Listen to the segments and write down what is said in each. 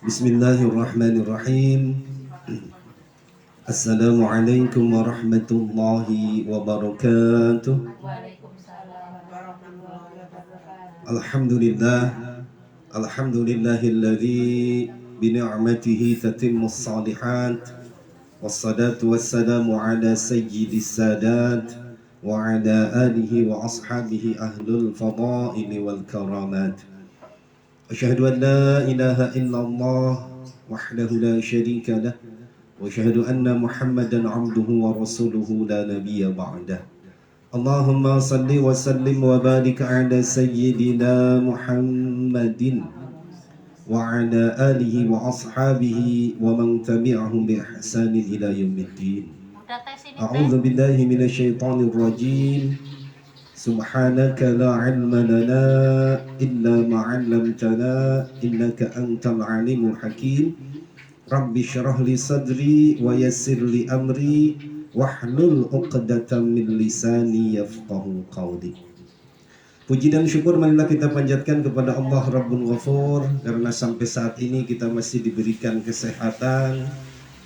Bismillahirrahmanirrahim. Assalamualaikum warahmatullahi wabarakatuh. Alhamdulillah. Alhamdulillahilladzi bini'matihi tatimmus shalihat. Wassalatu wassalamu ala sayyidis sadat wa ala alihi wa ashabihi ahlul fadaili wal karamat. Asyhadu an la ilaha illallah wahdahu la syarika lah wa asyhadu anna Muhammadan abduhu wa rasuluhu la nabiyya ba'dah. Allahumma salli wa sallim wa barik ala sayyidina Muhammadin wa ala alihi wa ashabihi wa man tabi'ahum bi ihsanin ila yaumiddin. A'udzu billahi minasy syaithanir rajim. Subhanaka la ilma lana illa ma 'allamtana innaka antal alimul hakim. Rabbi shrah li sadri wa yassir li amri wahlul 'uqdatam min lisani yafqahu qawli. Puji dan syukur marilah kita panjatkan kepada Allah Rabbul Ghafur, karena sampai saat ini kita masih diberikan kesehatan,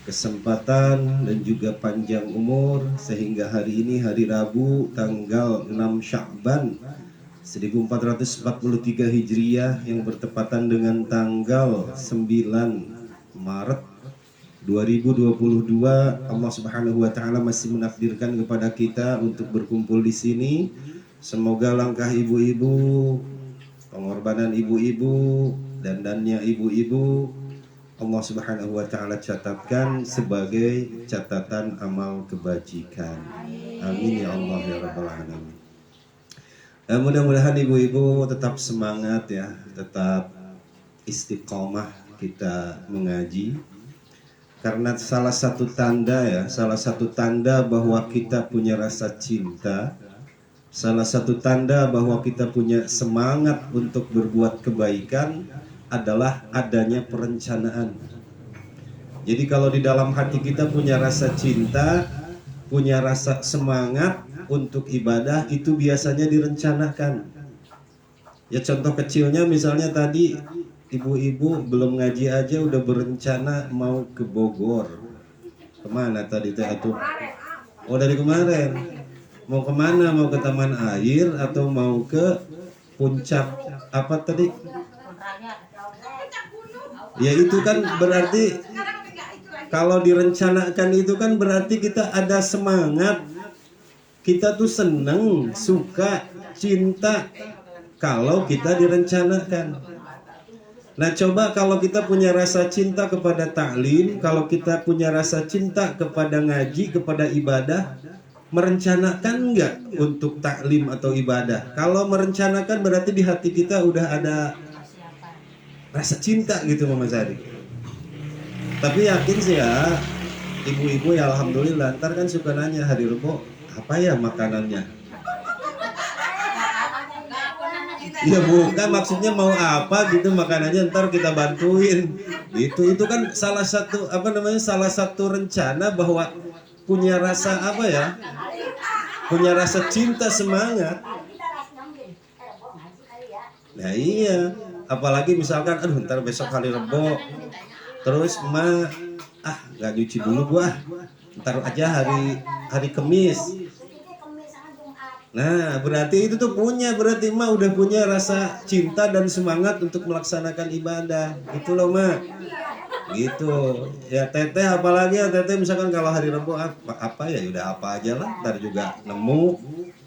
kesempatan dan juga panjang umur, sehingga hari ini hari Rabu tanggal 6 Sya'ban 1443 Hijriah yang bertepatan dengan tanggal 9 Maret 2022. Allah Subhanahu wa taala masih menakdirkan kepada kita untuk berkumpul di sini. Semoga langkah ibu-ibu, pengorbanan ibu-ibu, dandannya ibu-ibu, Allah Subhanahu wa taala catatkan sebagai catatan amal kebajikan. Amin ya Allah ya rabbal alamin. Mudah-mudahan ibu-ibu tetap semangat ya, tetap istiqomah kita mengaji. Karena salah satu tanda bahwa kita punya rasa cinta, salah satu tanda bahwa kita punya semangat untuk berbuat kebaikan adalah adanya perencanaan. Jadi kalau di dalam hati kita punya rasa cinta, punya rasa semangat untuk ibadah, itu biasanya direncanakan. Ya contoh kecilnya misalnya tadi ibu-ibu belum ngaji aja udah berencana mau ke Bogor. Kemana tadi teh atuh? Oh dari kemarin. Mau kemana? Mau ke Taman Air atau mau ke puncak apa tadi? Ya itu kan berarti kalau direncanakan itu kan berarti kita ada semangat. Kita tuh seneng, suka, cinta kalau kita direncanakan. Nah coba kalau kita punya rasa cinta kepada taklim, kalau kita punya rasa cinta kepada ngaji, kepada ibadah, merencanakan enggak untuk taklim atau ibadah? Kalau merencanakan berarti di hati kita udah ada rasa cinta gitu Mama Sari. Tapi yakin sih ya, ibu-ibu ya alhamdulillah, ntar kan suka nanya hari Rebo apa ya makanannya? Ya bukan maksudnya mau apa gitu makanannya, ntar kita bantuin. Itu kan salah satu salah satu rencana bahwa punya rasa punya rasa cinta, semangat. Nah iya, apalagi misalkan aduh ntar besok hari Rebo, terus emak nggak nyuci dulu gua, ntar aja hari Kemis. Nah berarti itu tuh berarti emak udah punya rasa cinta dan semangat untuk melaksanakan ibadah. Gitu loh mak. Gitu ya teteh, apalagi ya teteh misalkan kalau hari Rebo apa ya udah apa aja lah, ntar juga nemu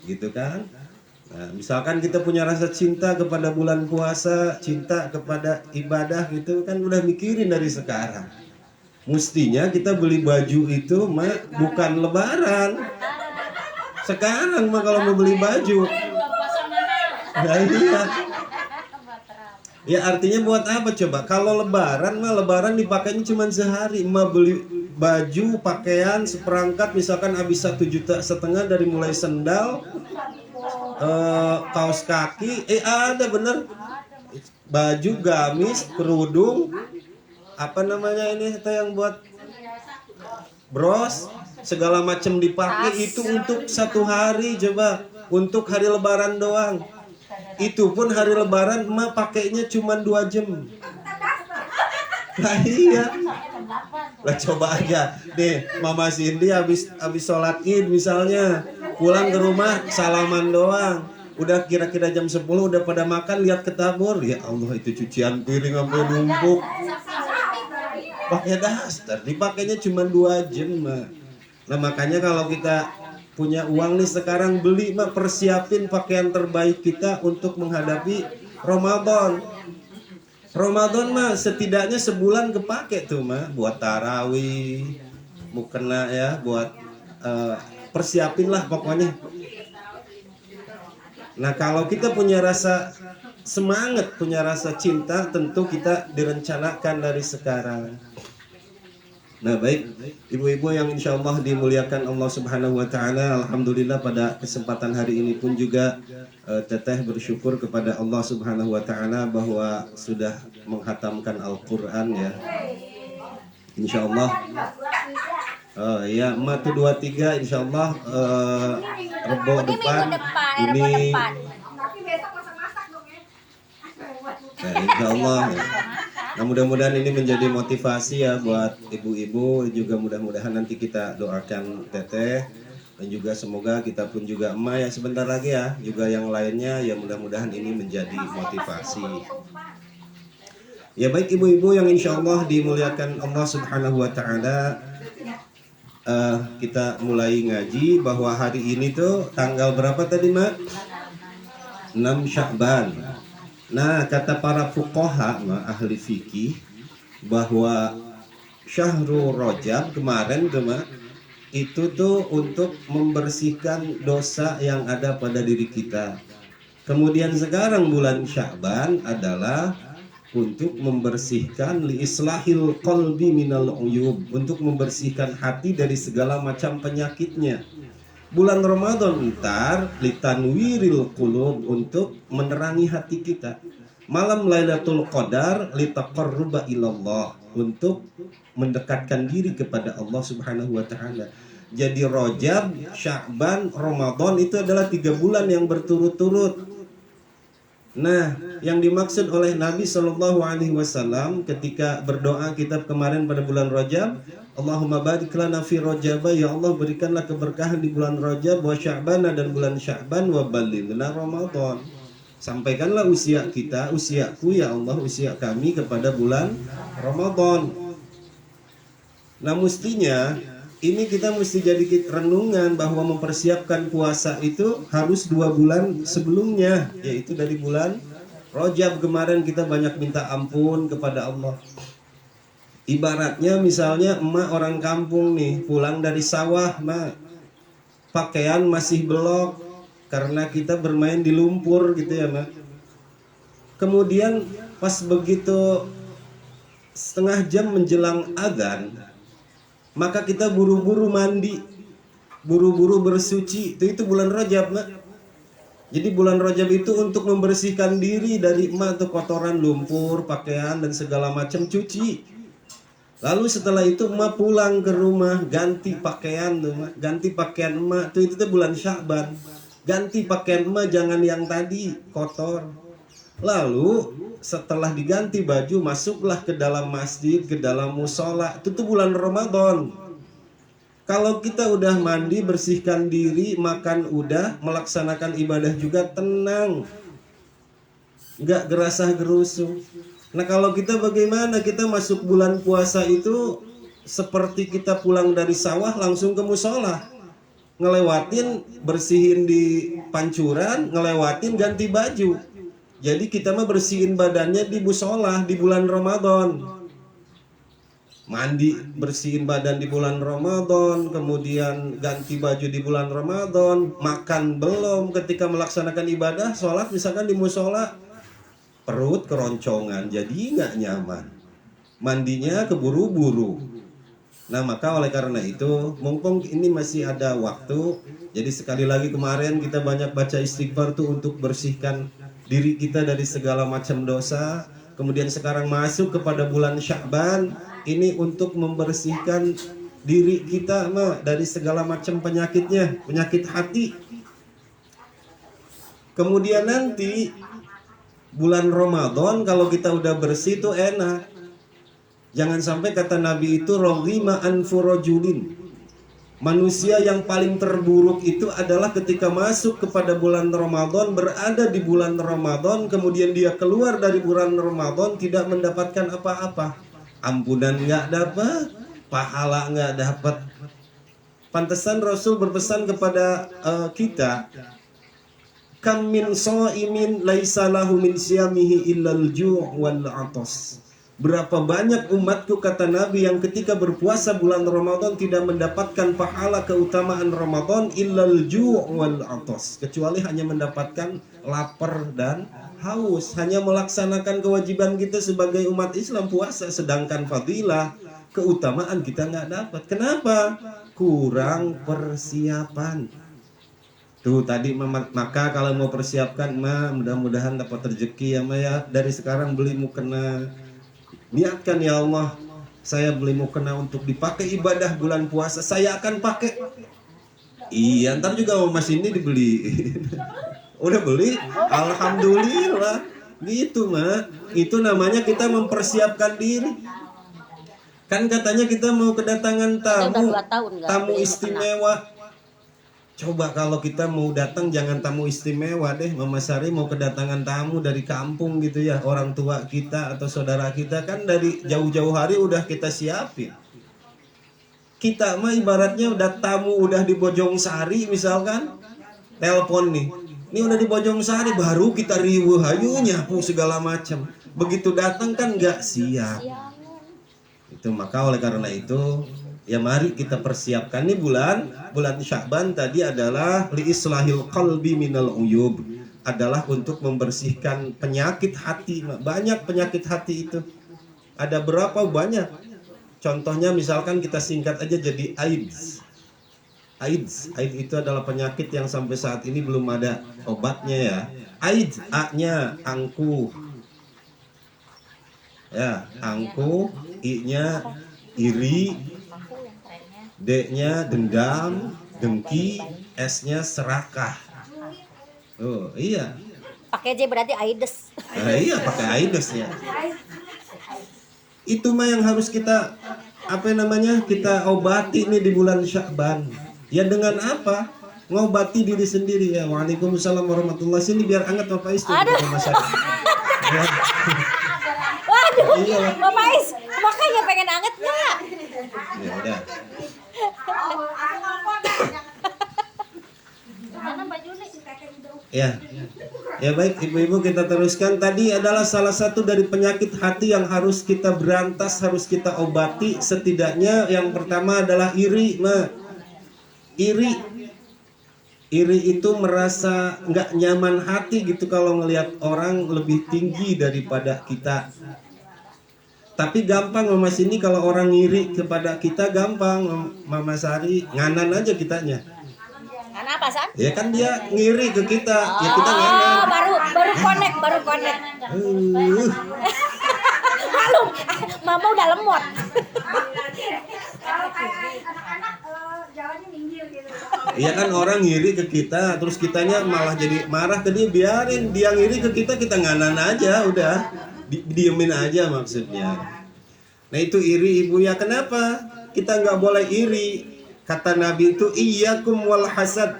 gitu kan. Nah, misalkan kita punya rasa cinta kepada bulan puasa, cinta kepada ibadah gitu kan udah mikirin dari sekarang. Mestinya kita beli baju itu mak bukan lebaran. Sekarang mah kalau mau beli baju. Nah, iya. Ya artinya buat apa coba? Kalau lebaran mah lebaran dipakainya cuma sehari. Mah beli baju, pakaian, seperangkat misalkan habis 1,5 juta dari mulai sendal, kaos kaki, ada bener baju, gamis, kerudung, apa namanya ini yang buat bros, segala macam dipakai itu untuk 1 hari coba, untuk hari lebaran doang. Itu pun hari lebaran emak pakainya cuma 2 jam. Nah iya. Lah coba aja deh, Mama Cindy habis sholat Id misalnya, pulang ke rumah salaman doang. Udah kira-kira jam 10 udah pada makan, lihat ke tabur. Ya Allah, itu cucian piring sampai numpuk. Pakai daster, dipakainya cuma 2 jam, Mak. Nah makanya kalau kita punya uang nih sekarang, beli, Mak, persiapin pakaian terbaik kita untuk menghadapi Ramadan. Ramadan mah setidaknya sebulan kepake tuh mah buat tarawih, mukena ya, buat persiapin lah pokoknya. Nah kalau kita punya rasa semangat, punya rasa cinta, tentu kita direncanakan dari sekarang. Nah baik, ibu-ibu yang insya Allah dimuliakan Allah Subhanahu Wa Taala, alhamdulillah pada kesempatan hari ini pun juga Teteh bersyukur kepada Allah Subhanahu Wa Taala bahwa sudah menghatamkan Al-Quran ya, insya Allah. Ya, emak tuh 23 insya Allah Rebo depan ini. Nah, insya Allah ya. Nah mudah-mudahan ini menjadi motivasi ya buat ibu-ibu, juga mudah-mudahan nanti kita doakan Teteh, dan juga semoga kita pun juga emak ya sebentar lagi ya, juga yang lainnya ya, mudah-mudahan ini menjadi motivasi. Ya baik ibu-ibu yang insya Allah dimuliakan Allah Subhanahu Wa Taala, kita mulai ngaji bahwa hari ini tuh tanggal berapa tadi mak? 6 Sya'ban. Nah kata para fuqaha, ahli fikih, bahwa Syahrul Rajab kemarin itu tuh untuk membersihkan dosa yang ada pada diri kita. Kemudian sekarang bulan Sya'ban adalah untuk membersihkan li islahil qalbi minal uyub, untuk membersihkan hati dari segala macam penyakitnya. Bulan Ramadan ntar litanwiril qulub, untuk menerangi hati kita. Malam Lailatul Qadar litaqarruba ilallah, untuk mendekatkan diri kepada Allah Subhanahu Wa Taala. Jadi Rajab, Sya'ban, Ramadan itu adalah 3 bulan yang berturut-turut. Nah, yang dimaksud oleh Nabi Shallallahu Alaihi Wasallam ketika berdoa kita kemarin pada bulan Rajab, Allahumma barik lana fi Rajab, ya Allah berikanlah keberkahan di bulan Rajab, wa Sya'ban, dan bulan Sya'ban, wa ballighna Ramadan. Sampaikanlah usia kita, usiaku ya Allah, usia kami kepada bulan Ramadan. Nah mestinya ini kita mesti jadi renungan bahwa mempersiapkan puasa itu harus 2 bulan sebelumnya, yaitu dari bulan Rajab. Kemarin kita banyak minta ampun kepada Allah. Ibaratnya misalnya emak orang kampung nih, pulang dari sawah, mak, pakaian masih belok karena kita bermain di lumpur gitu ya mak. Kemudian pas begitu setengah jam menjelang adzan, maka kita buru-buru mandi, buru-buru bersuci. Itu bulan Rajab, Mak. Jadi bulan Rajab itu untuk membersihkan diri dari emak tuh kotoran lumpur, pakaian dan segala macam, cuci. Lalu setelah itu emak pulang ke rumah, ganti pakaian tuh, Mak. Ganti pakaian emak tuh, itu tuh bulan Sya'ban. Ganti pakaian emak, jangan yang tadi kotor. Lalu setelah diganti baju, masuklah ke dalam masjid, ke dalam musola. Itu tuh bulan Ramadan. Kalau kita udah mandi, bersihkan diri, makan udah, melaksanakan ibadah juga tenang, nggak gerasah gerusu. Nah kalau kita bagaimana? Kita masuk bulan puasa itu seperti kita pulang dari sawah langsung ke musola, ngelewatin bersihin di pancuran, ngelewatin ganti baju. Jadi kita mah bersihin badannya di musola di bulan Ramadan. Mandi, bersihin badan di bulan Ramadan, kemudian ganti baju di bulan Ramadan, makan belum ketika melaksanakan ibadah, sholat misalkan di musola, perut keroncongan, jadi nggak nyaman. Mandinya keburu-buru. Nah maka oleh karena itu, mumpung ini masih ada waktu, jadi sekali lagi kemarin kita banyak baca istighfar tuh untuk bersihkan diri kita dari segala macam dosa. Kemudian sekarang masuk kepada bulan Sya'ban, ini untuk membersihkan diri kita dari segala macam penyakitnya, penyakit hati. Kemudian nanti bulan Ramadan kalau kita udah bersih itu enak. Jangan sampai kata Nabi itu roghima anfu rajulin. Manusia yang paling terburuk itu adalah ketika masuk kepada bulan Ramadan, berada di bulan Ramadan, kemudian dia keluar dari bulan Ramadan tidak mendapatkan apa-apa. Ampunan nggak dapat, pahala nggak dapat. Pantesan Rasul berpesan kepada kita, kam min shaimin laisa lahu min siyamihi illal ju' wal 'atas. Berapa banyak umatku, kata Nabi, yang ketika berpuasa bulan Ramadan tidak mendapatkan pahala keutamaan Ramadan illal ju' wal 'atas, kecuali hanya mendapatkan lapar dan haus, hanya melaksanakan kewajiban kita sebagai umat Islam puasa, sedangkan fadilah keutamaan kita nggak dapat. Kenapa? Kurang persiapan. Tuh tadi maka kalau mau persiapkan mudah-mudahan dapat rezeki ya dari sekarang beli mukena. Niatkan, ya Allah, saya beli mukena untuk dipakai ibadah bulan puasa, saya akan pakai. Iya, ntar juga mas ini dibeli. Udah beli? Alhamdulillah. Gitu mah. Itu namanya kita mempersiapkan diri. Kan katanya kita mau kedatangan tamu istimewa. Coba kalau kita mau datang jangan tamu istimewa deh. Mama Sari mau kedatangan tamu dari kampung gitu ya, orang tua kita atau saudara kita, kan dari jauh-jauh hari udah kita siapin. Kita mah ibaratnya udah tamu udah di Bojong Sari misalkan, telepon nih, ini udah di Bojong Sari, baru kita riweuh ayo nyapu segala macam. Begitu datang kan nggak siap. Itu maka oleh karena itu ya mari kita persiapkan. Nih bulan Sya'ban tadi adalah li islahil qalbi minal uyub, adalah untuk membersihkan penyakit hati. Banyak penyakit hati itu. Ada berapa banyak? Contohnya misalkan kita singkat aja jadi AIDS. AIDS itu adalah penyakit yang sampai saat ini belum ada obatnya ya. AIDS, A-nya angkuh. Ya, angkuh, I-nya iri, D-nya dendam, dengki, S-nya serakah. Oh iya. Pakai J berarti AIDS. Iya, pakai AIDS ya. Itu mah yang harus kita kita obati nih di bulan Sya'ban. Ya dengan apa? Ngobati diri sendiri ya. Waalaikumsalam warahmatullahi wabarakatuh. Sini biar hangat Bapak Is. Waduh, iya. Bapak Is, makanya pengen anget nggak? Ya udah. Ya baik ibu-ibu, kita teruskan. Tadi adalah salah satu dari penyakit hati yang harus kita berantas, harus kita obati. Setidaknya yang pertama adalah iri. Iri itu merasa nggak nyaman hati gitu kalau ngelihat orang lebih tinggi daripada kita. Tapi gampang Mama Sini kalau orang ngiri kepada kita, gampang Mama Sari, nganan aja kitanya. Nganan apa San? Ya kan dia ngiri ke kita, ya kita nganan. Baru connect. Malu, Mama udah lemot. Iya kan orang ngiri ke kita, terus kitanya malah jadi marah ke dia. Biarin dia ngiri ke kita, kita nganan aja, udah diemin aja maksudnya. Nah itu iri ibu ya. Kenapa kita nggak boleh iri? Kata Nabi itu iyyakum wal hasad,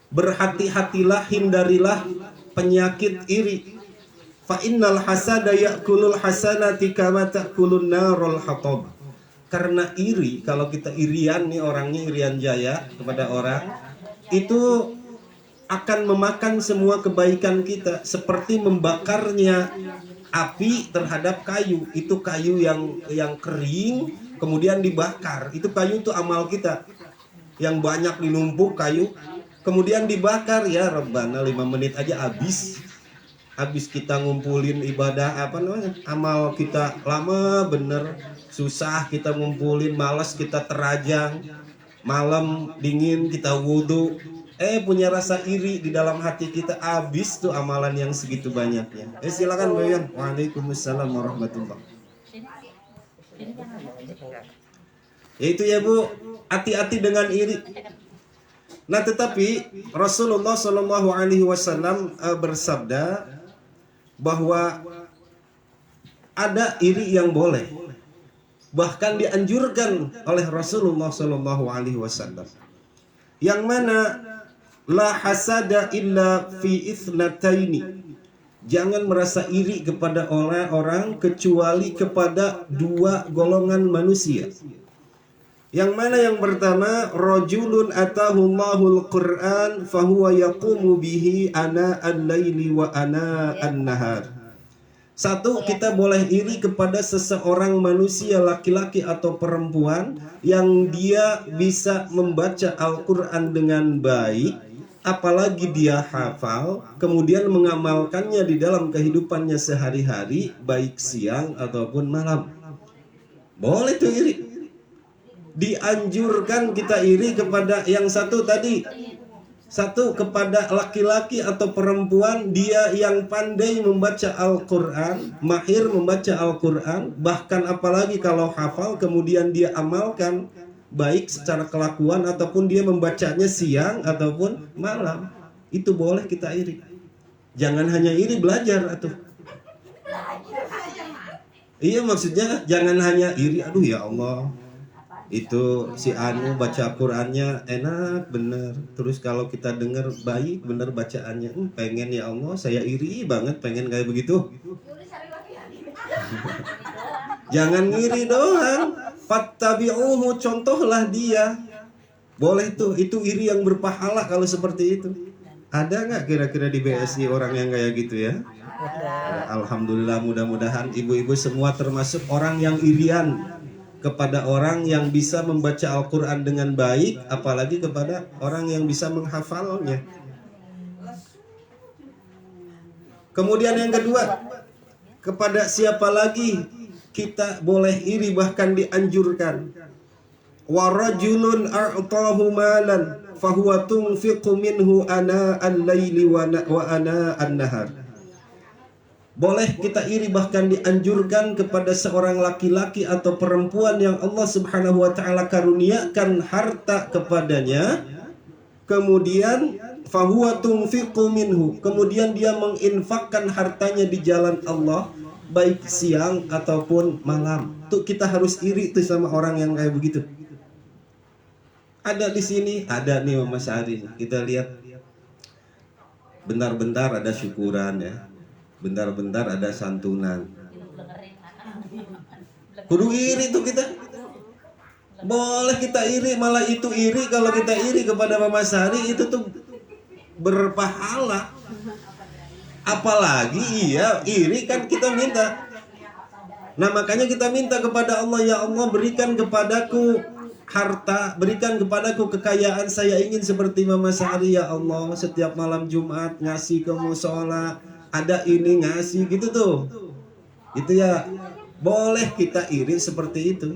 berhati-hatilah, hindarilah penyakit iri. Fa innal hasada ya'kulul hasanati kama ta'kulun narul hatab. Karena iri, kalau kita irian nih orangnya, irian jaya kepada orang, itu akan memakan semua kebaikan kita, seperti membakarnya api terhadap kayu. Itu kayu yang kering kemudian dibakar. Itu kayu itu amal kita yang banyak dinumpuk kayu kemudian dibakar, ya Rabbana 5 menit aja habis kita ngumpulin ibadah amal kita lama bener, susah kita ngumpulin, malas kita terajang, malam dingin kita wudhu, punya rasa iri di dalam hati kita, habis tuh amalan yang segitu banyaknya. Silakan Bayan. Waalaikumsalam warahmatullahi. Itu ya Bu, hati-hati dengan iri. Nah, tetapi Rasulullah Shallallahu Alaihi Wasallam bersabda bahwa ada iri yang boleh, bahkan dianjurkan oleh Rasulullah Shallallahu Alaihi Wasallam, yang mana la hasada illa fi ithnataini. Jangan merasa iri kepada orang-orang kecuali kepada dua golongan manusia. Yang mana yang pertama, rajulun atahullahul Qur'an fahuwa yaqumu bihi ana al-laili wa ana an-nahar. Satu, kita boleh iri kepada seseorang manusia laki-laki atau perempuan yang dia bisa membaca Al-Qur'an dengan baik, apalagi dia hafal, kemudian mengamalkannya di dalam kehidupannya sehari-hari, baik siang ataupun malam. Boleh tuh iri. Dianjurkan kita iri kepada yang satu tadi. Satu, kepada laki-laki atau perempuan, dia yang pandai membaca Al-Quran, mahir membaca Al-Quran, bahkan apalagi kalau hafal kemudian dia amalkan, baik secara kelakuan ataupun dia membacanya siang ataupun malam. Itu boleh kita iri. Jangan hanya iri, belajar atuh. Iya, maksudnya jangan hanya iri, aduh ya Allah, itu si Anu baca Qurannya enak bener, terus kalau kita dengar baik bener bacaannya, pengen ya Allah, saya iri banget pengen kayak begitu. Jangan ngiri doang, fattabi'uhu, contohlah dia. Boleh tuh, itu iri yang berpahala kalau seperti itu. Ada nggak kira-kira di BSI orang yang kayak gitu ya? Alhamdulillah, mudah-mudahan ibu-ibu semua termasuk orang yang irian kepada orang yang bisa membaca Al-Quran dengan baik, apalagi kepada orang yang bisa menghafalnya. Kemudian yang kedua, kepada siapa lagi kita boleh iri, bahkan dianjurkan. Wa rajulun a'tahu malan fahuwa tunfiqu minhu ana al-laili wa ana an-nahar. Boleh kita iri, bahkan dianjurkan kepada seorang laki-laki atau perempuan yang Allah Subhanahu wa taala karuniakan harta kepadanya, kemudian fahuwa tunfiqu minhu, kemudian dia menginfakkan hartanya di jalan Allah baik siang ataupun malam. Tuh kita harus iri tuh sama orang yang kayak begitu. Ada di sini, ada nih Mama Sari. Kita lihat bentar-bentar ada syukuran ya. Bentar-bentar ada santunan. Kudu iri tuh kita. Boleh kita iri, malah itu iri kalau kita iri kepada Mama Sari itu tuh berpahala. Apalagi iya iri kan kita minta. Nah makanya kita minta kepada Allah, ya Allah berikan kepadaku harta, berikan kepadaku kekayaan, saya ingin seperti Mama Sari ya Allah, setiap malam Jumat ngasih ke musola, ada ini ngasih gitu tuh. Itu ya boleh kita iri seperti itu.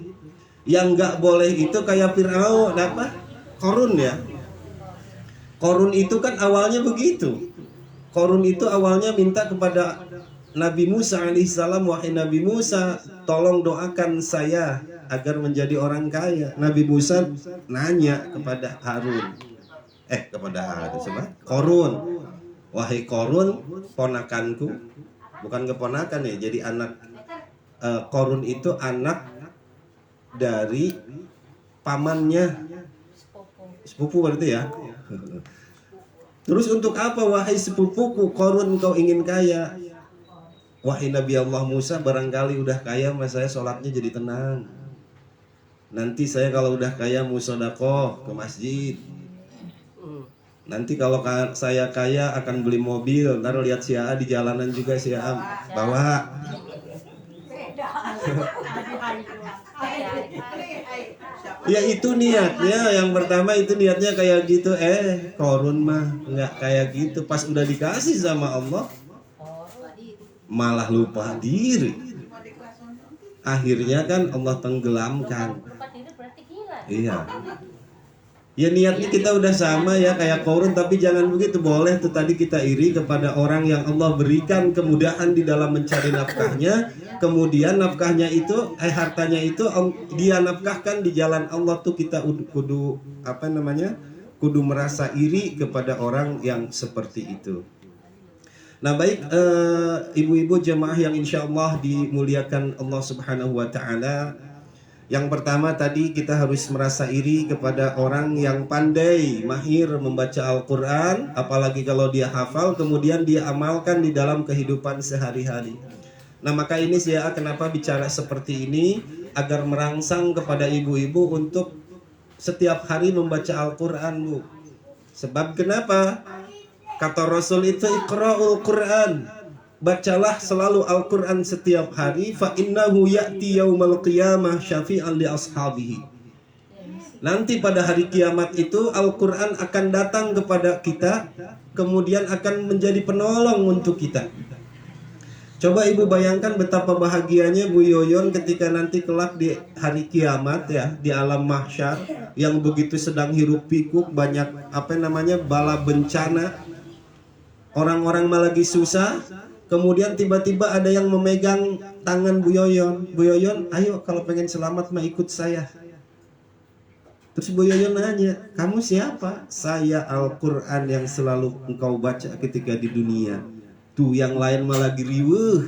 Yang nggak boleh itu kayak Fir'aun, apa? Korun ya. Korun itu kan awalnya begitu. Korun itu awalnya minta kepada Nabi Musa alaihissalam, wahai Nabi Musa, tolong doakan saya agar menjadi orang kaya. Nabi Musa nanya kepada Harun, kepada Harun, siapa? Korun, wahai Korun, ponakanku, bukan keponakan ya, jadi anak. Korun itu anak dari pamannya, sepupu berarti ya. Terus untuk apa wahai sepupuku Korun kau ingin kaya? Wahai Nabi Allah Musa, barangkali udah kaya mas saya sholatnya jadi tenang. Nanti saya kalau udah kaya musodakoh ke masjid. Nanti kalau saya kaya akan beli mobil. Ntar lihat si A di jalanan juga si A bawa. Ya itu niatnya, yang pertama itu niatnya kayak gitu. Korun mah nggak kayak gitu. Pas udah dikasih sama Allah malah lupa diri. Akhirnya kan Allah tenggelamkan. Iya. Ya niatnya kita udah sama ya kayak Korun, tapi jangan begitu. Boleh tuh tadi kita iri kepada orang yang Allah berikan kemudahan di dalam mencari nafkahnya, kemudian nafkahnya itu hartanya itu dia nafkahkan di jalan Allah tuh kita kudu kudu merasa iri kepada orang yang seperti itu. Nah baik, ibu-ibu jemaah yang insya Allah dimuliakan Allah Subhanahu wa Ta'ala. Yang pertama tadi kita harus merasa iri kepada orang yang pandai, mahir membaca Al-Quran, apalagi kalau dia hafal kemudian dia amalkan di dalam kehidupan sehari-hari. Nah maka ini saya kenapa bicara seperti ini, agar merangsang kepada ibu-ibu untuk setiap hari membaca Al-Quran, Bu. Sebab kenapa? Kata Rasul itu iqra'ul Quran, bacalah selalu Al-Quran setiap hari, fa innahu ya'ti yaumal qiyamah syafi'an li ashabihi. Nanti pada hari kiamat itu Al-Quran akan datang kepada kita, kemudian akan menjadi penolong untuk kita. Coba ibu bayangkan betapa bahagianya Bu Yoyon ketika nanti kelak di hari kiamat ya, di alam mahsyar yang begitu sedang hiruk pikuk, banyak bala bencana. Orang-orang malah lagi susah, kemudian tiba-tiba ada yang memegang tangan Bu Yoyon. Bu Yoyon, ayo kalau pengen selamat mah ikut saya. Terus Bu Yoyon nanya, kamu siapa? Saya Al-Quran yang selalu engkau baca ketika di dunia. Tuh yang lain malah lagi riweuh,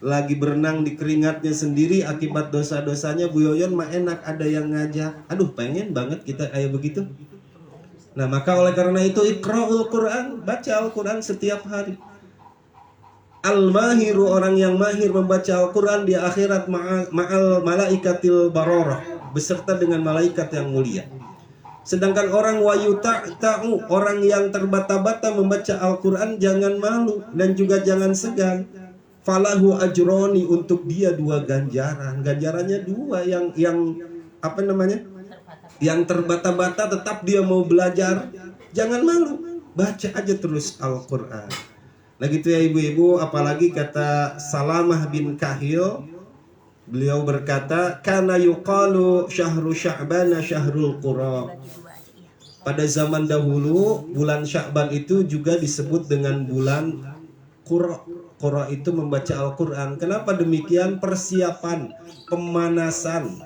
lagi berenang di keringatnya sendiri akibat dosa-dosanya. Bu Yoyon mah enak ada yang ngajak. Aduh pengen banget kita kayak begitu. Nah maka oleh karena itu iqra'ul Quran, baca Al-Quran setiap hari. Al-mahiru, orang yang mahir membaca Al-Quran di akhirat ma'al malaikatil bararah, beserta dengan malaikat yang mulia. Sedangkan orang wayuta'ta'u, orang yang terbata-bata membaca Al-Quran, jangan malu dan juga jangan segan. Falahu ajroni, untuk dia 2 ganjaran. Ganjarannya 2, yang terbata-bata tetap dia mau belajar, jangan malu, baca aja terus Al-Quran. Nah gitu ya ibu-ibu, apalagi kata Salamah bin Kahil, beliau berkata, kana yuqalu syahru sya'bana syahrul qura. Pada zaman dahulu bulan Sya'ban itu juga disebut dengan bulan qura. Qura itu membaca Al-Quran. Kenapa demikian? Persiapan, pemanasan,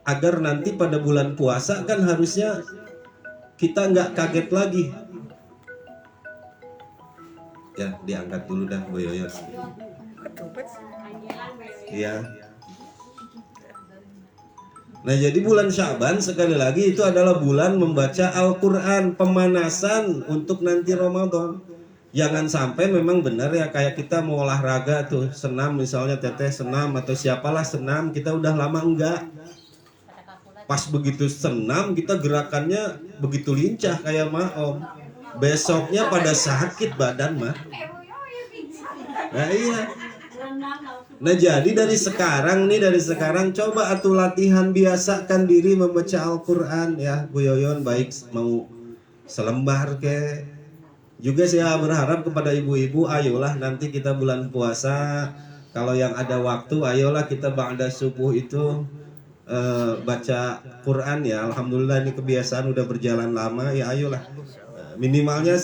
agar nanti pada bulan puasa kan harusnya kita nggak kaget lagi. Ya diangkat dulu dah Bu Yoyon. Iya. Nah jadi bulan Sya'ban sekali lagi itu adalah bulan membaca Al-Quran, pemanasan untuk nanti Ramadan. Jangan sampai memang benar ya kayak kita mau olahraga tuh, senam misalnya, teteh senam atau siapalah senam, kita udah lama enggak. Pas begitu senam kita gerakannya begitu lincah kayak Om. Besoknya pada sakit badan mah. Nah iya. Nah jadi dari sekarang coba atuh latihan, biasakan diri membaca Al-Quran ya Bu Yoyon, baik mau selembar ke. Juga saya berharap kepada ibu-ibu, ayolah nanti kita bulan puasa, kalau yang ada waktu ayolah kita ba'da subuh itu baca Quran ya. Alhamdulillah ini kebiasaan udah berjalan lama ya, ayolah minimalnya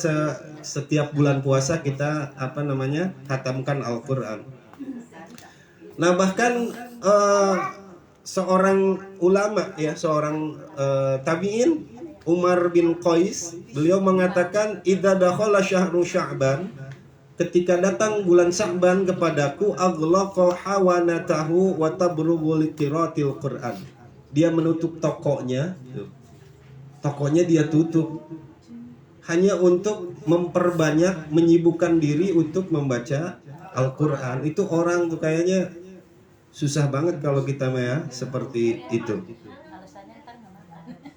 setiap bulan puasa kita hatamkan Al-Quran. Nah bahkan seorang ulama ya, seorang tabi'in, Umar bin Qais, beliau mengatakan idza dakhala syahru Sya'ban, ketika datang bulan Sya'ban kepadaku, aghlaqa hawanatahu wa tabrughu liqiraatil Qur'an. Dia menutup tokonya dia tutup hanya untuk memperbanyak, menyibukkan diri untuk membaca Al-Quran. Itu orang tuh kayaknya susah banget kalau kita ya seperti itu.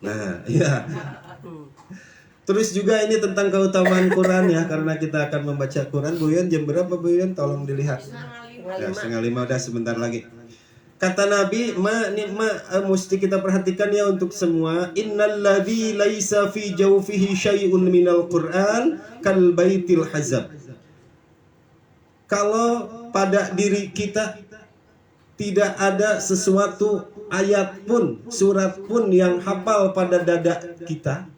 Nah, iya. Terus juga ini tentang keutamaan Quran ya, karena kita akan membaca Quran. Bu Yoyon jam berapa Bu Yoyon? Tolong dilihat. Ya, 4:30 udah sebentar lagi. Kata Nabi, mesti kita perhatikan ya untuk semua. Innalladzi laisa fi jawfihi syai'un minal Qur'an kal baitil hazab. Kalau pada diri kita tidak ada sesuatu ayat pun, surat pun yang hafal pada dada kita.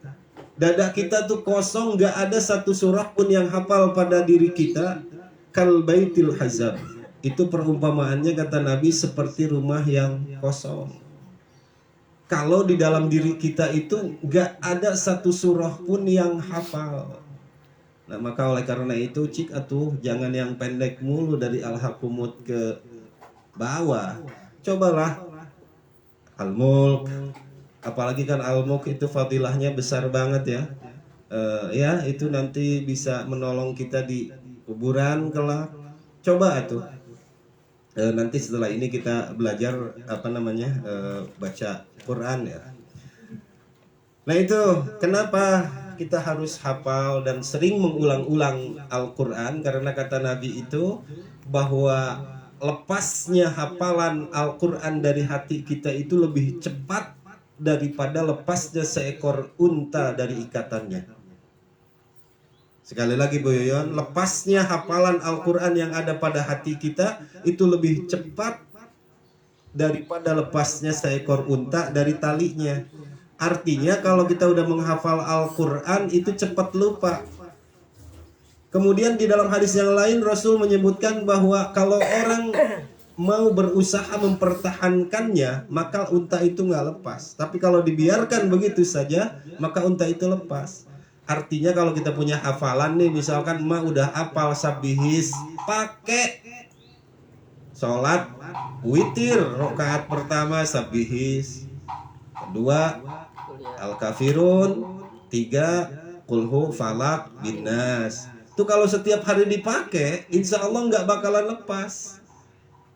Dada kita tuh kosong, gak ada satu surah pun yang hafal pada diri kita. Kal baitil hazab. Itu perumpamaannya kata Nabi seperti rumah yang kosong. kalau di dalam diri kita itu gak ada satu surah pun yang hafal. Nah maka oleh karena itu cik atuh jangan yang pendek mulu dari Al-Hakumut ke bawah. Cobalah Al-Mulk, apalagi kan Al-Mulk itu fadilahnya besar banget ya. Ya itu nanti bisa menolong kita di kuburan kelak. Coba atuh. Nanti setelah ini kita belajar baca Quran ya. Nah itu kenapa kita harus hafal dan sering mengulang-ulang Al-Quran, karena kata Nabi itu bahwa lepasnya hafalan Al-Quran dari hati kita itu lebih cepat daripada lepasnya seekor unta dari ikatannya. Sekali lagi Bu Yoyon, lepasnya hafalan Al-Quran yang ada pada hati kita itu lebih cepat daripada lepasnya seekor unta dari talinya. Artinya kalau kita udah menghafal Al-Quran itu cepat lupa. Kemudian di dalam hadis yang lain Rasul menyebutkan bahwa kalau orang mau berusaha mempertahankannya maka unta itu nggak lepas. Tapi kalau dibiarkan begitu saja maka unta itu lepas. Artinya kalau kita punya hafalan nih, misalkan emak udah hafal sabihis, pakai sholat witir, rakaat pertama sabihis, kedua al-kafirun, tiga kulhu falak binas. Itu kalau setiap hari dipakai, insya Allah nggak bakalan lepas.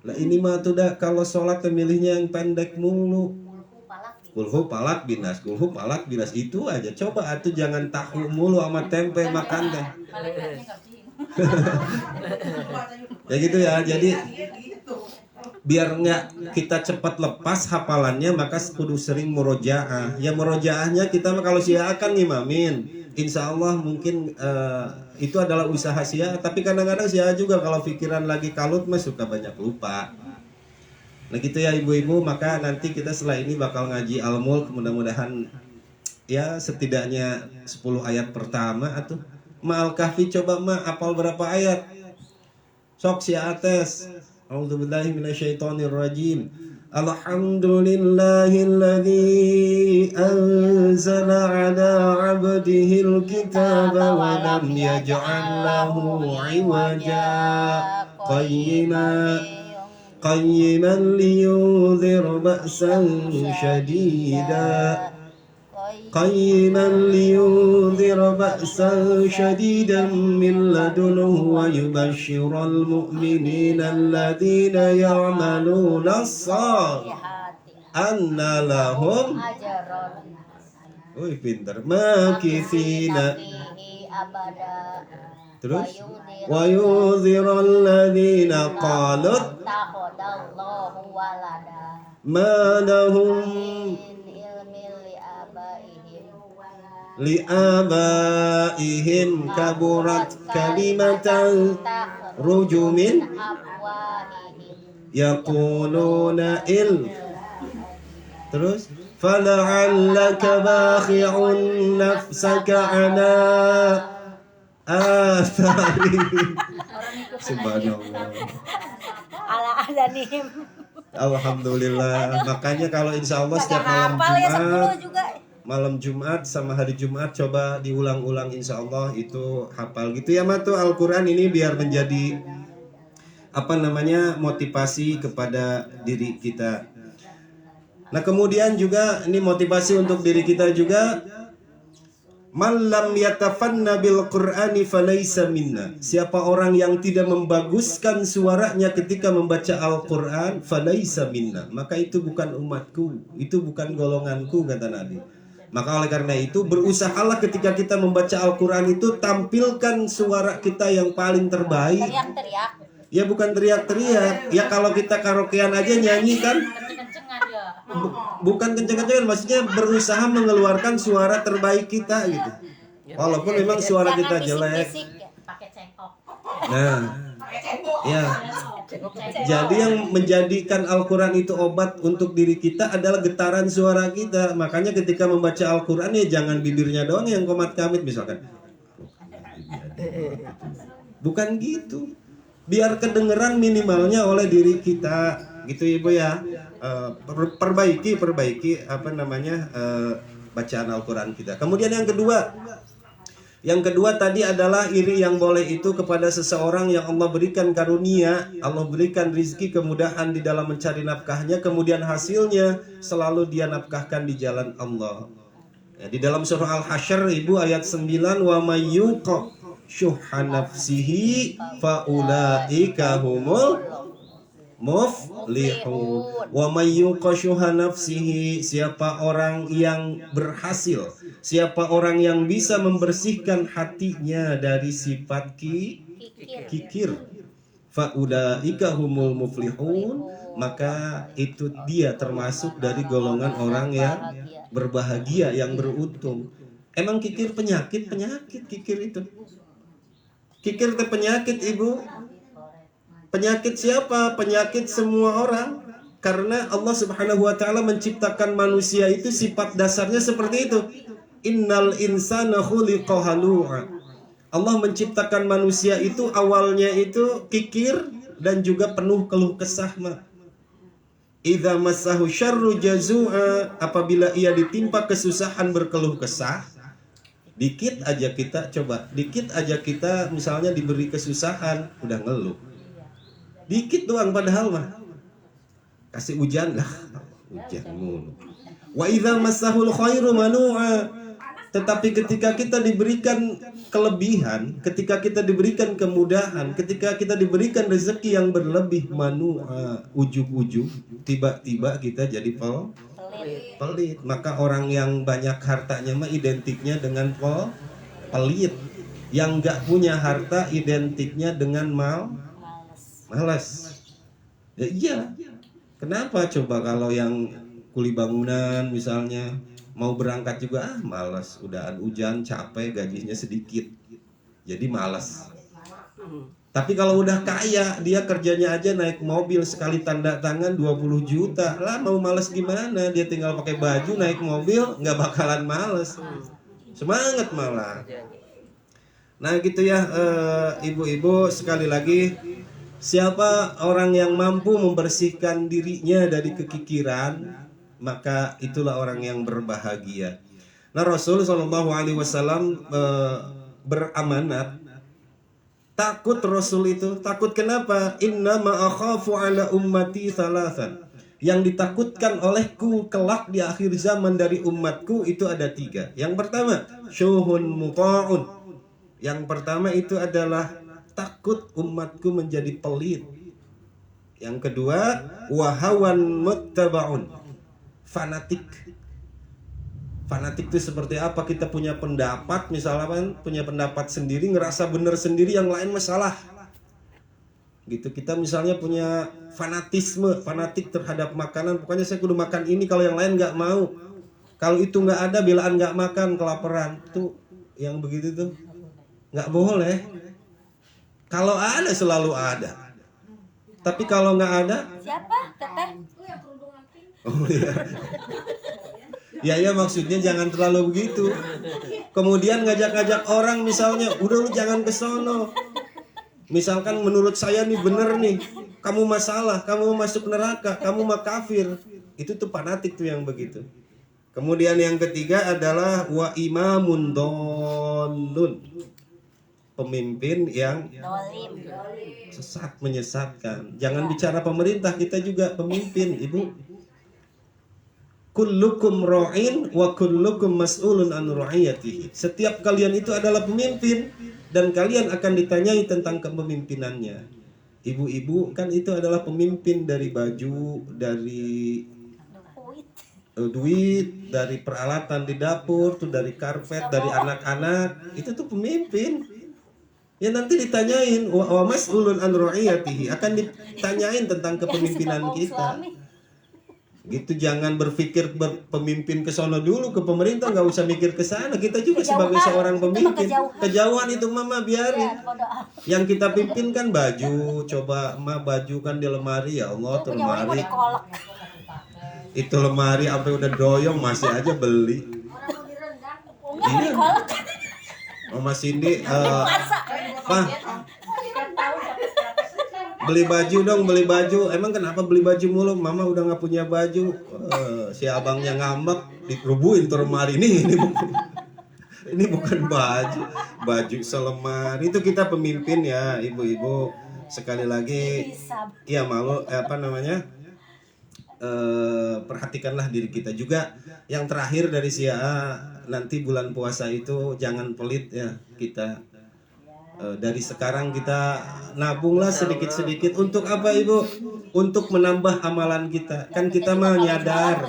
Nah ini mah tuh dah kalau sholat milihnya yang pendek mulu. Kulhu palak binas, kulhu palak binas itu aja. Coba atuh jangan tahu mulu sama tempe makan teh. Ya gitu ya. Jadi biar nggak kita cepat lepas hafalannya maka kudu sering murojaah. Ya murojaahnya kita kalau Syiah akan ngimamin. Insya Allah mungkin itu adalah usaha Syiah. Tapi kadang-kadang Syiah juga kalau pikiran lagi kalut mah suka banyak lupa. Nah gitu ya ibu-ibu, maka nanti kita setelah ini bakal ngaji Al-Mulk, mudah-mudahan ya setidaknya 10 ayat pertama atau Ma'al Kahfi. Coba ma apal berapa ayat? Sok si ates. A'udzubillahi minasyaitonirrajim. Alhamdulillahilladzi anzala 'ala 'abdihil kitaba wa lam yaj'al lahu 'iwaja قيما لينذر بأسا شديدا من لدنه ويبشر المؤمنين الذين يعملون الصالحات أن لهم pinter makithina. Terus wa yudhirul ladzina qalut ma lahum li abaihim kaburat kalimatan rujumin yaquluna terus fala'allaka bakhi'un nafsaka ala subhanallah. Alhamdulillah. Makanya kalau insya Allah setiap malam Jumat sama hari Jumat coba diulang-ulang, insya Allah itu hafal gitu ya Matu Al-Quran ini biar menjadi motivasi kepada diri kita. Nah kemudian juga ini motivasi untuk diri kita juga. Man lam yatafanna bil Qur'ani falaysa minna. Siapa orang yang tidak membaguskan suaranya ketika membaca Al-Qur'an, falaysa minna. Maka itu bukan umatku, itu bukan golonganku, kata Nabi. Maka oleh karena itu berusahalah ketika kita membaca Al-Qur'an itu tampilkan suara kita yang paling terbaik. Teriak-teriak. Ya bukan teriak-teriak. Ya kalau kita karaokean aja nyanyi kan. Bukan kenceng-kencengan, maksudnya berusaha mengeluarkan suara terbaik kita gitu. Walaupun memang suara kita jelek. Nah, ya. Jadi yang menjadikan Al-Quran itu obat untuk diri kita adalah getaran suara kita. Makanya ketika membaca Al-Quran ya jangan bibirnya doang yang komat kamit misalkan. Bukan gitu. Biar kedengeran minimalnya oleh diri kita. gitu Ibu ya. Perbaiki apa namanya bacaan Al-Quran kita. Kemudian yang kedua tadi adalah iri yang boleh itu kepada seseorang yang Allah berikan karunia, Allah berikan rizki kemudahan di dalam mencari nafkahnya, kemudian hasilnya selalu dia nafkahkan di jalan Allah. Ya, di dalam surah Al-Hasyr Ibu ayat 9, wa may yuqa syuhha nafsihi faulaika humul muflihun. Wa may yuqa syuhha nafsihi, siapa orang yang berhasil, siapa orang yang bisa membersihkan hatinya dari sifat kikir, faulaika humul muflihun, maka itu dia termasuk dari golongan orang yang berbahagia, yang beruntung. Emang kikir penyakit kikir itu. Kikir itu penyakit Ibu. Penyakit siapa? Penyakit semua orang. Karena Allah Subhanahu wa taala menciptakan manusia itu sifat dasarnya seperti itu. Innal insana khuliqa halu'a. Allah menciptakan manusia itu awalnya itu kikir dan juga penuh keluh kesah. Idza massahu syarru jazua, apabila ia ditimpa kesusahan berkeluh kesah. Dikit aja kita misalnya diberi kesusahan udah ngeluh. Dikit doang padahal mah. Kasih hujan lah. Hujan mulu. Wa idza massahul khairu manu'a. Tetapi ketika kita diberikan kelebihan, ketika kita diberikan kemudahan, ketika kita diberikan rezeki yang berlebih, manu'a, ujug-ujug, tiba-tiba kita jadi pelit. Maka orang yang banyak hartanya mah identiknya dengan pelit. Yang enggak punya harta identiknya dengan malas. Ya iya. Kenapa coba kalau yang kuli bangunan misalnya mau berangkat juga malas, udah hujan capek, gajinya sedikit. Jadi malas. Tapi kalau udah kaya, dia kerjanya aja naik mobil sekali tanda tangan 20 juta. Lah mau malas gimana? Dia tinggal pakai baju naik mobil, nggak bakalan malas. Semangat malah. Nah gitu ya ibu-ibu, sekali lagi, siapa orang yang mampu membersihkan dirinya dari kekikiran, maka itulah orang yang berbahagia. Nah Rasul SAW beramanat. Takut Rasul itu, takut kenapa? Inna ma'akhafu ala ummati thalathan. Yang ditakutkan olehku kelak di akhir zaman dari umatku itu ada 3. Yang pertama, syuhun muta'un. Yang pertama itu adalah takut umatku menjadi pelit. Yang kedua, wahawan muttaba'un. Fanatik. Fanatik itu seperti apa? Kita punya pendapat, misalnya punya pendapat sendiri, ngerasa benar sendiri, yang lain masalah. Gitu, kita misalnya punya fanatik terhadap makanan. Pokoknya saya kudu makan ini, kalau yang lain nggak mau. Kalau itu nggak ada, belaan nggak makan, kelaparan. Tuh, yang begitu tuh nggak boleh. Kalau ada selalu ada. Tapi kalau nggak ada, siapa? Teteh. Oh iya. Ya maksudnya jangan terlalu begitu. Kemudian ngajak-ngajak orang misalnya, udah lu jangan ke sono. Misalkan menurut saya nih bener nih, kamu masalah, kamu masuk neraka, kamu mah kafir. Itu tuh fanatik tuh yang begitu. Kemudian yang ketiga adalah wa imamun dhalun. Pemimpin yang sesat, menyesatkan. Jangan bicara pemerintah, kita juga pemimpin, Ibu. Kullukum ra'in wa kullukum mas'ulun an ra'iyatihi. Setiap kalian itu adalah pemimpin dan kalian akan ditanyai tentang kepemimpinannya. Ibu-ibu kan itu adalah pemimpin dari baju, dari duit, dari peralatan di dapur, tuh dari karpet, dari anak-anak. Itu tuh pemimpin. Ya nanti ditanyain wa mas'ulun an ra'iyatihi, akan ditanyain tentang kepemimpinan kita. Gitu, jangan berpikir pemimpin ke sono dulu, ke pemerintah, nggak usah mikir ke sana. Kita juga sebagai seorang pemimpin kejauhan itu mama biarin. Yang kita pimpin kan baju, coba baju kan di lemari, ya Allah tuh lemari. Itu lemari sampai udah doyong masih aja beli. Iya. Mama Cindy, Beli baju dong, beli baju. Emang kenapa beli baju mulu? Mama udah nggak punya baju. Si abangnya ngambek, dikerubuin tuh lemari ini bukan baju, baju selemari. Itu kita pemimpin ya, ibu-ibu. Sekali lagi, ya malu apa namanya? Perhatikanlah diri kita juga. Yang terakhir dari si A, nanti bulan puasa itu jangan pelit ya kita. Dari sekarang kita nabunglah sedikit-sedikit untuk apa ibu? Untuk menambah amalan kita. Kan kita mah nyadar.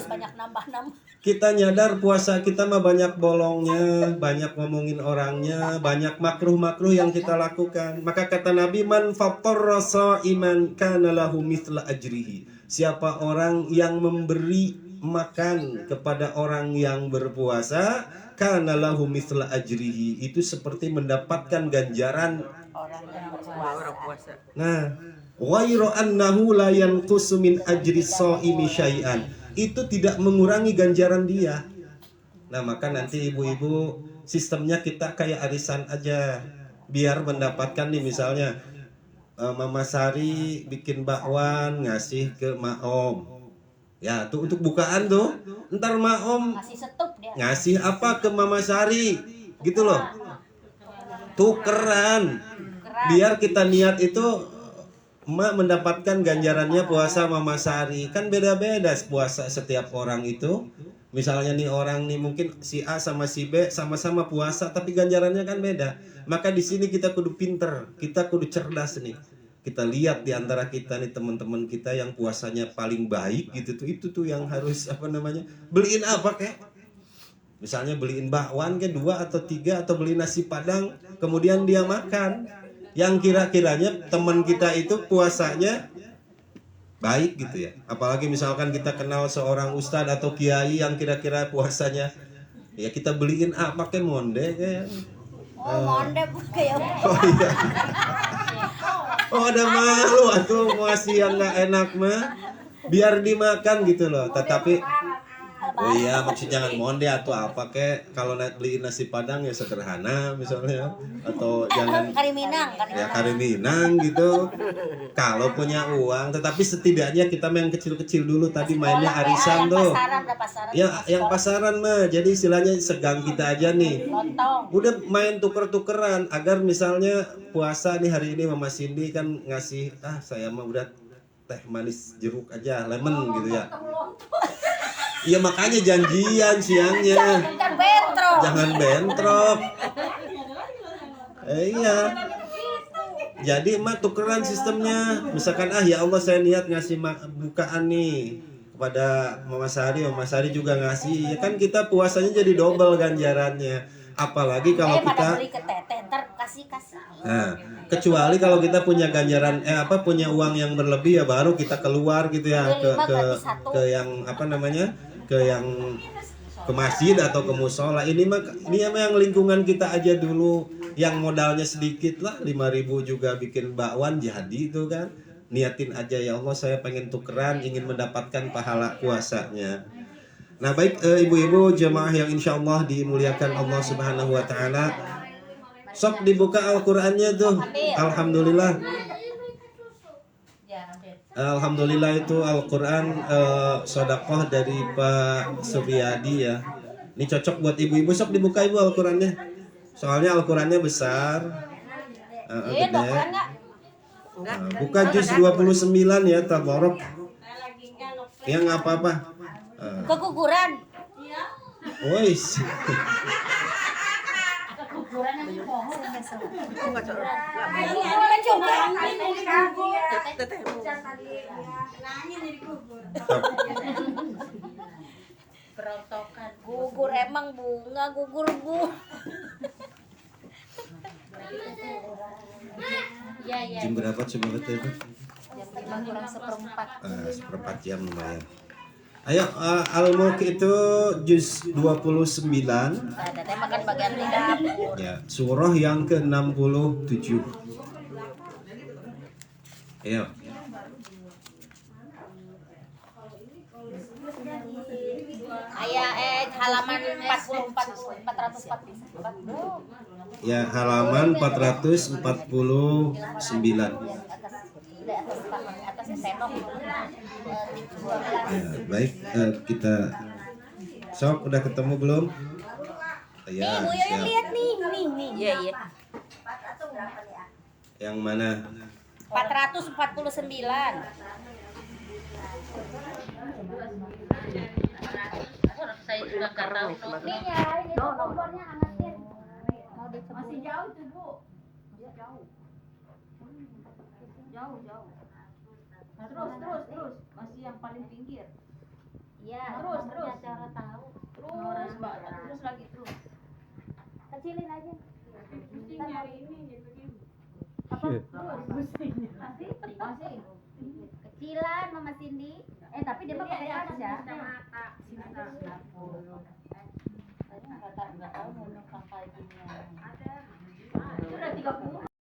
Kita nyadar puasa kita mah banyak bolongnya, banyak ngomongin orangnya, banyak makruh-makruh yang kita lakukan. Maka kata Nabi, man fattara sha'iman kana lahu mithla ajrihi. Siapa orang yang memberi makan kepada orang yang berpuasa, kana lahu mithla ajrihi, itu seperti mendapatkan ganjaran orang yang berpuasa. Nah, ghairu annahu la yanqusu min ajri shaimi syai'an, itu tidak mengurangi ganjaran dia. Nah, maka nanti ibu-ibu sistemnya kita kayak arisan aja, biar mendapatkan nih misalnya Mama Sari bikin bakwan ngasih ke Maom. Ya, tuh untuk bukaan tuh. Ntar Maom ngasih apa ke Mama Sari, gitu loh. Tukeran. Biar kita niat itu Emak mendapatkan ganjarannya puasa Mama Sari. Kan beda-beda puasa setiap orang itu. Misalnya nih orang nih mungkin si A sama si B sama-sama puasa tapi ganjarannya kan beda. Maka di sini kita kudu pinter, kita kudu cerdas nih. Kita lihat di antara kita nih teman-teman kita yang puasanya paling baik gitu tuh, itu tuh yang harus apa namanya, beliin apa kek, misalnya beliin bakwan ke 2 atau 3 atau beli nasi padang kemudian dia makan yang kira-kiranya teman kita itu puasanya baik gitu ya. Apalagi misalkan kita kenal seorang ustadz atau kiai yang kira-kira puasanya ya, kita beliin apa kek, monde kayak monde kayak oh iya. Oh ada malu atuh masih yang nggak enak mah biar dimakan gitu loh. Tetapi oh iya maksudnya jangan monde atau apa kek, kalau beliin nasi padang ya sederhana misalnya, atau jangan kari minang gitu kalau punya uang. Tetapi setidaknya kita main kecil-kecil dulu tadi, mainnya arisan tuh ya, yang pasaran mah jadi istilahnya segang kita aja nih, udah main tuker-tukeran agar misalnya puasa nih hari ini Mama Cindy kan ngasih saya mah udah teh manis jeruk aja, lemon gitu ya. Iya makanya janjian siangnya. Jangan bentrok. Iya. Jadi emak tukeran sistemnya. Misalkan ya Allah saya niat ngasih bukaan nih kepada Mama Sari juga ngasih. Ya kan kita puasanya jadi double ganjarannya. Apalagi kalau kita nah, kecuali kalau kita punya ganjaran punya uang yang berlebih ya baru kita keluar gitu ya ke yang apa namanya, ke masjid atau ke musola. Ini yang lingkungan kita aja dulu, yang modalnya sedikit lah, 5.000 juga bikin bakwan jadi itu kan. Niatin aja, ya Allah saya pengen tukeran, ingin mendapatkan pahala puasanya. Nah baik ibu-ibu jemaah yang insya Allah dimuliakan Allah Subhanahu Wa Taala, sok dibuka Al-Qurannya tuh. Alhamdulillah. Alhamdulillah itu Al-Quran sodakoh dari Pak Suryadi ya. Ini cocok buat ibu-ibu, sok dibuka ibu Al-Qurannya. Soalnya Al-Qurannya besar. Gede. Buka juz 29 ya, Tabarok. Ya nggak apa-apa. Keguguran. Wois. Berontokan. Gugur emang bunga, gugur bu. Jam berapa coba betul itu? Jam 5 kurang seperempat. Seperempat jam lumayan. Ayo Al-Mulk itu juz 29. Ada makan bagian di dapur. Ya, surah yang ke-67. Ayo. Halaman 440. Ya, halaman 449. di atasnya senok. 12. Ya, baik, kita Sok udah ketemu belum? Nih, Ya, Bu Yoyo siap. lihat nih. Iya, iya. Yang mana? 449. Saya juga nggak tahu. Nih ya, ini tuh kompornya angetin. Mau dicoba. Masih jauh tuh, Bu. Masih jauh. Jauh. Nah, terus. Masih yang paling pinggir. Iya, Terus. cara tahu. Terus, Mbak. Terus lagi terus. Kecilin aja. Pusing nyari ini jadi Apa? pusing. Masih. Kecilan Mama Cindy. Tapi dia mah pakai kaca. Nggak tahu mau numpang kayak gini. Udah 30.